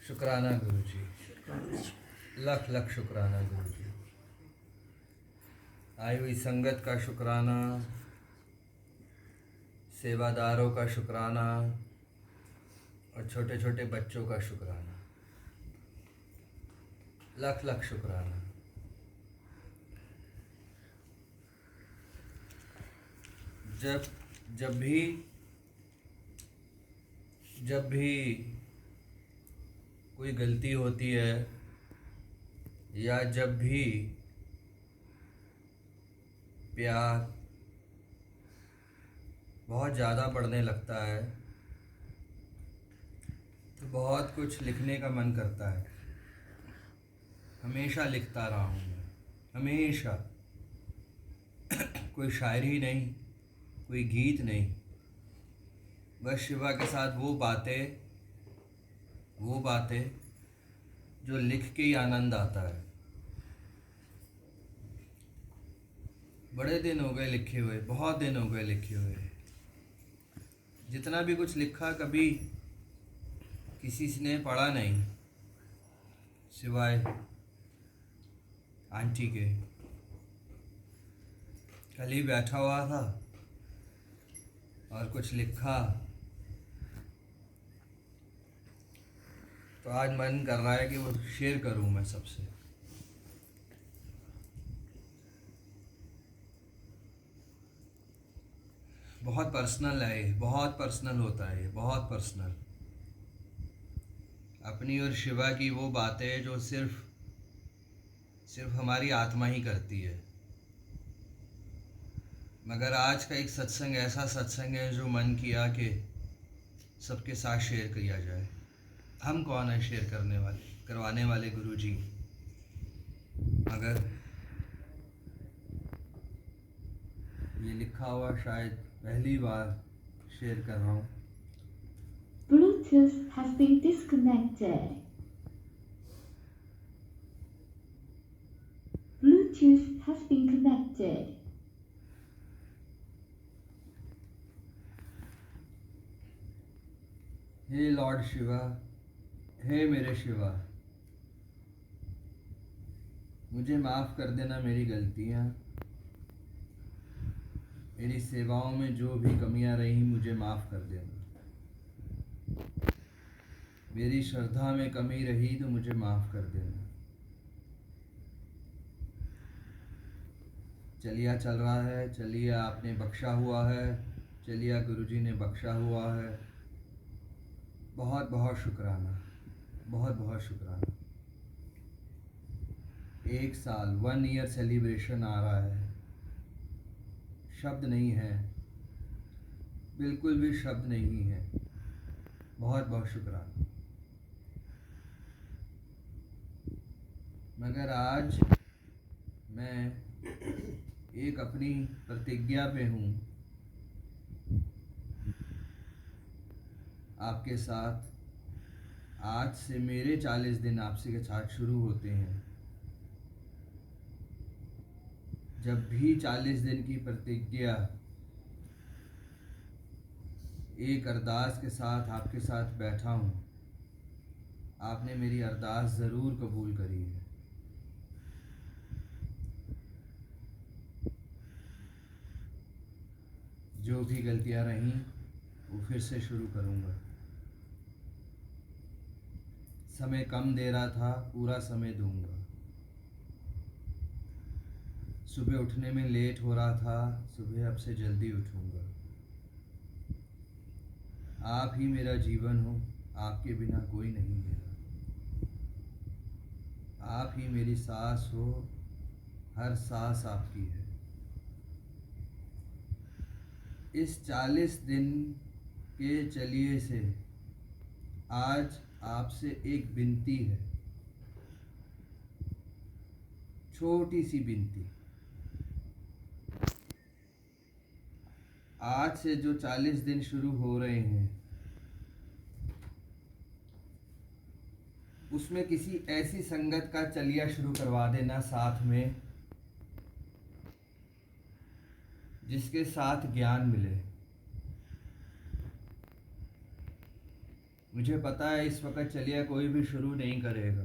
शुक्राना गुरु जी, लख लख शुक्राना गुरु जी। आई हुई संगत का शुक्राना, सेवादारों का शुक्राना और छोटे छोटे बच्चों का शुक्राना, लख लख शुक्राना। जब जब भी कोई गलती होती है या जब भी प्यार बहुत ज़्यादा बढ़ने लगता है तो बहुत कुछ लिखने का मन करता है। हमेशा लिखता रहा हूँ मैं, हमेशा। कोई शायरी नहीं, कोई गीत नहीं, बस शिवा के साथ वो बातें जो लिख के ही आनंद आता है। बड़े दिन हो गए लिखे हुए, बहुत दिन हो गए लिखे हुए। जितना भी कुछ लिखा कभी किसी ने पढ़ा नहीं सिवाय आंटी के। कल ही बैठा हुआ था और कुछ लिखा तो आज मन कर रहा है कि वो शेयर करूं मैं सबसे। बहुत पर्सनल है ये, बहुत पर्सनल होता है ये, बहुत पर्सनल। अपनी और शिवा की वो बातें जो सिर्फ हमारी आत्मा ही करती है। मगर आज का एक सत्संग ऐसा सत्संग है जो मन किया कि सबके साथ शेयर किया जाए। हम कौन है शेयर करवाने वाले गुरु जी, मगर ये लिखा हुआ शायद पहली बार शेयर कर रहा हूँ। Bluetooth has been disconnected. Bluetooth has been connected. हे लॉर्ड शिवा, हे मेरे शिवा, मुझे माफ़ कर देना मेरी गलतियाँ। मेरी सेवाओं में जो भी कमियां रही मुझे माफ़ कर देना। मेरी श्रद्धा में कमी रही तो मुझे माफ़ कर देना। चलिया चल रहा है, चलिया आपने बख्शा हुआ है, चलिया गुरुजी ने बख्शा हुआ है। बहुत बहुत शुक्राना, बहुत बहुत शुक्राना। 1 साल 1 ईयर सेलिब्रेशन आ रहा है। शब्द नहीं है, बिल्कुल भी शब्द नहीं है। बहुत बहुत शुक्राना। मगर आज मैं एक अपनी प्रतिज्ञा पे हूँ आपके साथ। आज से मेरे 40 दिन आपसे के साथ शुरू होते हैं। जब भी 40 दिन की प्रतिज्ञा एक अरदास के साथ आपके साथ बैठा हूँ, आपने मेरी अरदास ज़रूर कबूल करी है। जो भी गलतियाँ रहीं वो फिर से शुरू करूँगा। समय कम दे रहा था, पूरा समय दूंगा। सुबह उठने में लेट हो रहा था, सुबह अब से जल्दी उठूँगा। आप ही मेरा जीवन हो, आपके बिना कोई नहीं मेरा। आप ही मेरी सांस हो, हर सांस आपकी है। इस 40 दिन के चलिए से आज आपसे एक विनती है, छोटी सी विनती। आज से जो 40 दिन शुरू हो रहे हैं उसमें किसी ऐसी संगत का चलिया शुरू करवा देना साथ में जिसके साथ ज्ञान मिले। मुझे पता है इस वक्त चलिया कोई भी शुरू नहीं करेगा,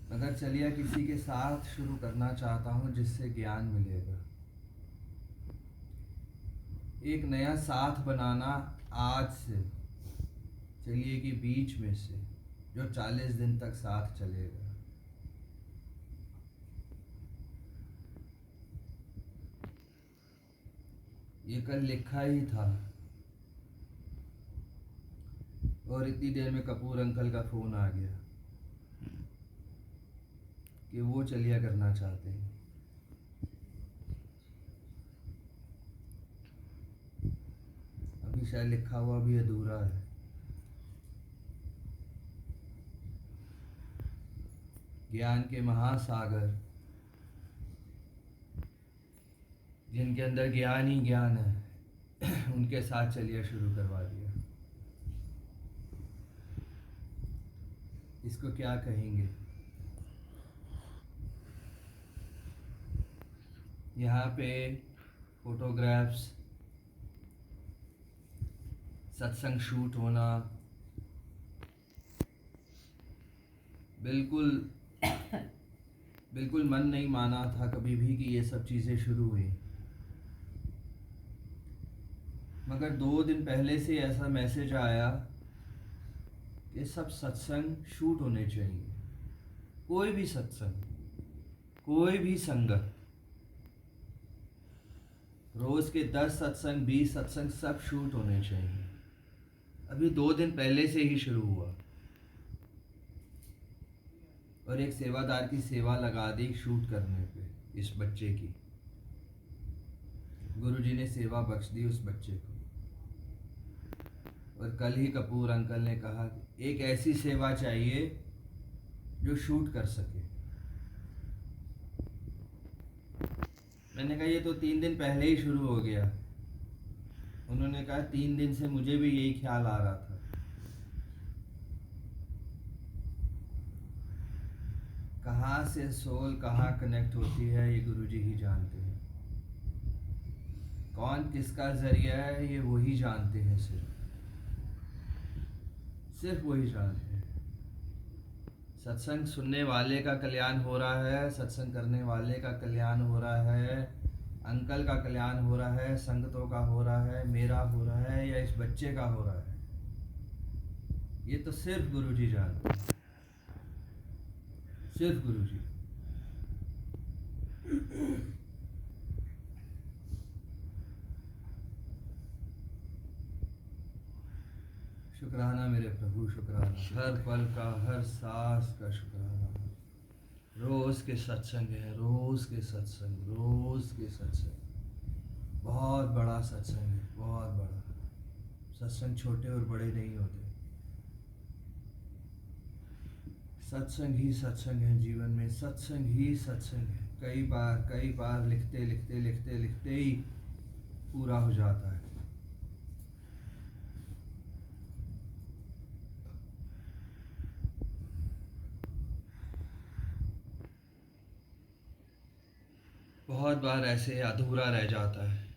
मगर चलिया किसी के साथ शुरू करना चाहता हूँ जिससे ज्ञान मिलेगा। एक नया साथ बनाना आज से चलिए के बीच में से, जो 40 दिन तक साथ चलेगा। ये कल लिखा ही था और इतनी देर में कपूर अंकल का फ़ोन आ गया कि वो चलिया करना चाहते हैं। अभी शायद लिखा हुआ भी अधूरा है। ज्ञान के महासागर, जिनके अंदर ज्ञान ही ज्ञान है, उनके साथ चलिए शुरू करवा दिया। इसको क्या कहेंगे? यहाँ पे फोटोग्राफ्स, सत्संग शूट होना, बिल्कुल मन नहीं माना था कभी भी कि ये सब चीज़ें शुरू हुई, मगर 2 दिन पहले से ऐसा मैसेज आया कि सब सत्संग शूट होने चाहिए। कोई भी सत्संग, कोई भी संगत, रोज़ के 10 सत्संग, 20 सत्संग सब शूट होने चाहिए। अभी 2 दिन पहले से ही शुरू हुआ और एक सेवादार की सेवा लगा दी शूट करने पे इस बच्चे की। गुरुजी ने सेवा बख्श दी उस बच्चे को। और कल ही कपूर अंकल ने कहा कि एक ऐसी सेवा चाहिए जो शूट कर सके। मैंने कहा ये तो 3 दिन पहले ही शुरू हो गया। उन्होंने कहा 3 दिन से मुझे भी यही ख्याल आ रहा था। कहाँ से सोल कहाँ कनेक्ट होती है ये गुरुजी ही जानते हैं। कौन किसका जरिया है ये वही जानते हैं, सिर्फ वही जानते हैं। सत्संग सुनने वाले का कल्याण हो रहा है, सत्संग करने वाले का कल्याण हो रहा है, अंकल का कल्याण हो रहा है, संगतों का हो रहा है, मेरा हो रहा है या इस बच्चे का हो रहा है, ये तो सिर्फ गुरुजी जानते हैं, सिर्फ गुरुजी। शुक्राना मेरे प्रभु, शुक्राना हर पल का, हर सांस का शुक्राना। रोज़ के सत्संग है, रोज़ के सत्संग, रोज़ के सत्संग। बहुत बड़ा सत्संग है, बहुत बड़ा सत्संग। छोटे और बड़े नहीं होते, सत्संग ही सत्संग है जीवन में, सत्संग ही सत्संग है। कई बार लिखते ही पूरा हो जाता है। बहुत बार ऐसे अधूरा रह जाता है,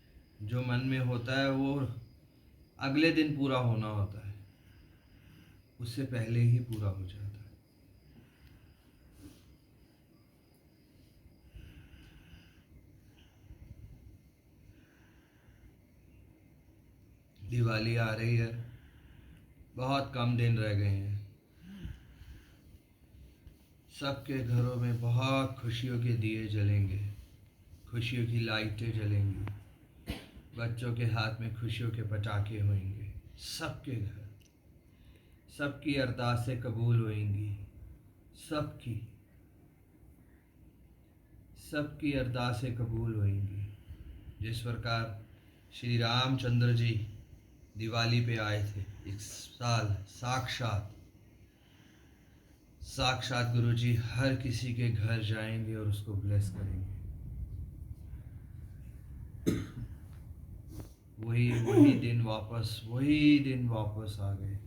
जो मन में होता है वो अगले दिन पूरा होना होता है, उससे पहले ही पूरा हो जाता है। दिवाली आ रही है, बहुत कम दिन रह गए हैं। सबके घरों में बहुत खुशियों के दिए जलेंगे, खुशियों की लाइटें जलेंगी, बच्चों के हाथ में खुशियों के पटाखे होंगे। सबके घर, सबकी अरदासें कबूल होंगी, सबकी अरदासें कबूल होंगी। जिस प्रकार श्री रामचंद्र जी दिवाली पे आए थे इस साल, साक्षात गुरुजी हर किसी के घर जाएंगे और उसको ब्लेस करेंगे। वही दिन वापस आ गए।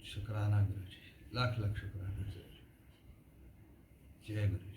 शुक्राना गुरुजी, लाख लाख शुक्राना। जय गुरु।